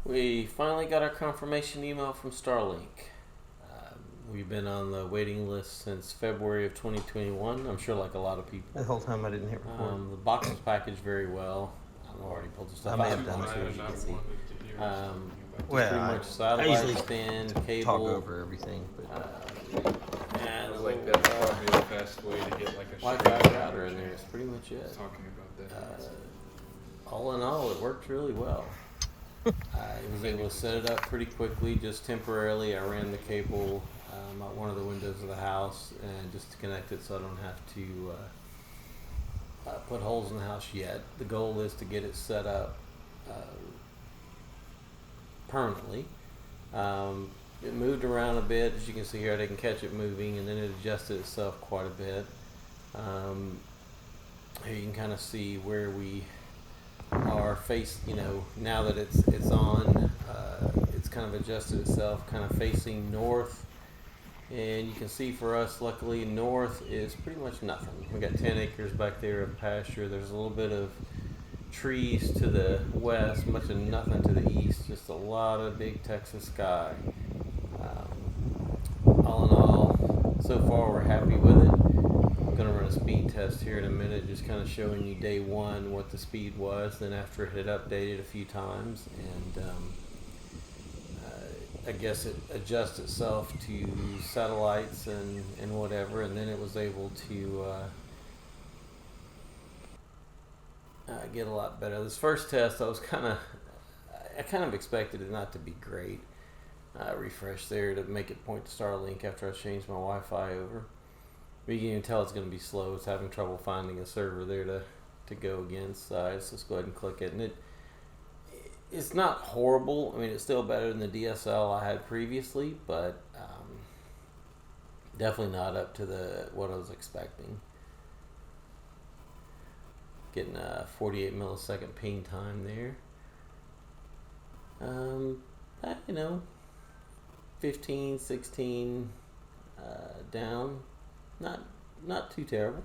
We finally got our confirmation email from STARLINK. We've been on the waiting list since February of 2021. I'm sure, like a lot of people. The whole time I didn't hit record. The box was packaged very well. I've already pulled the stuff I may out. have done I'm sure you can see. Well, pretty much satellite I usually stand, cable. talk over everything, but And I was like, that's probably the best way to get like a Wi-Fi router in there. It's pretty much it. Talking about that. All in all, it worked really well. I was able to set it up pretty quickly, just temporarily. I ran the cable out one of the windows of the house and just to connect it so I don't have to put holes in the house yet. The goal is to get it set up permanently. It moved around a bit, as you can see here. I didn't catch it moving, and then it adjusted itself quite a bit. Here you can kind of see where we are now that it's on. It's kind of adjusted itself, kind of facing north, and you can see for us, luckily, north is pretty much nothing. We got 10 acres back there of pasture. There's a little bit of trees to the west, much of nothing to the east, just a lot of big Texas sky. All in all, so far we're happy with it. I'm going to run a speed test here in a minute, just kind of showing you day one what the speed was, then after it had updated a few times, and I guess it adjusts itself to satellites and whatever, and then it was able to get a lot better. This first test, I kind of expected it not to be great. Refresh there to make it point to STARLINK after I changed my Wi-Fi over. But you can even tell it's going to be slow. It's having trouble finding a server there to go against. Let's just go ahead and click it. And it's not horrible. I mean, it's still better than the DSL I had previously, but definitely not up to what I was expecting. Getting a 48 millisecond ping time there. 15, 16 down. Not too terrible.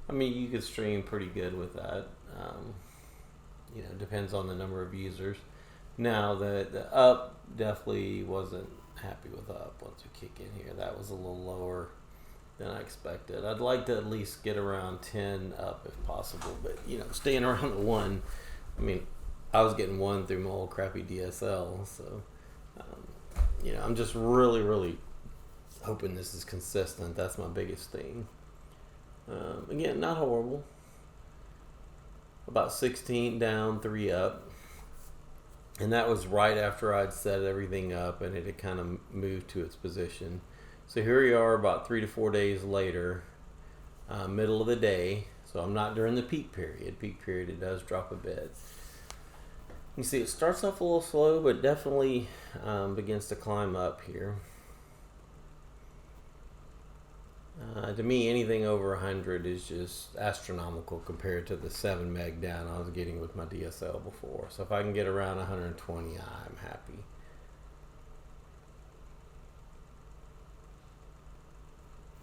I mean, you could stream pretty good with that. Depends on the number of users. Now, the up, definitely wasn't happy with up once we kick in here. That was a little lower than I expected. I'd like to at least get around 10 up if possible, but staying around the 1. I mean, I was getting 1 through my old crappy DSL, so I'm just really, really hoping this is consistent. That's my biggest thing. Again, not horrible. About 16 down, 3 up. And that was right after I'd set everything up and it had kind of moved to its position. So here we are about 3 to 4 days later, middle of the day. So I'm not during the peak period. Peak period, it does drop a bit. You see it starts off a little slow, but definitely begins to climb up here. To me, anything over 100 is just astronomical compared to the 7 meg down I was getting with my DSL before. So if I can get around 120, I'm happy.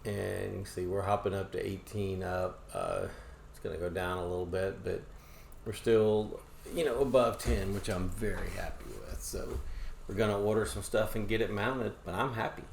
And you can see we're hopping up to 18 up. It's going to go down a little bit, but we're still, above 10, which I'm very happy with. So we're going to order some stuff and get it mounted, but I'm happy.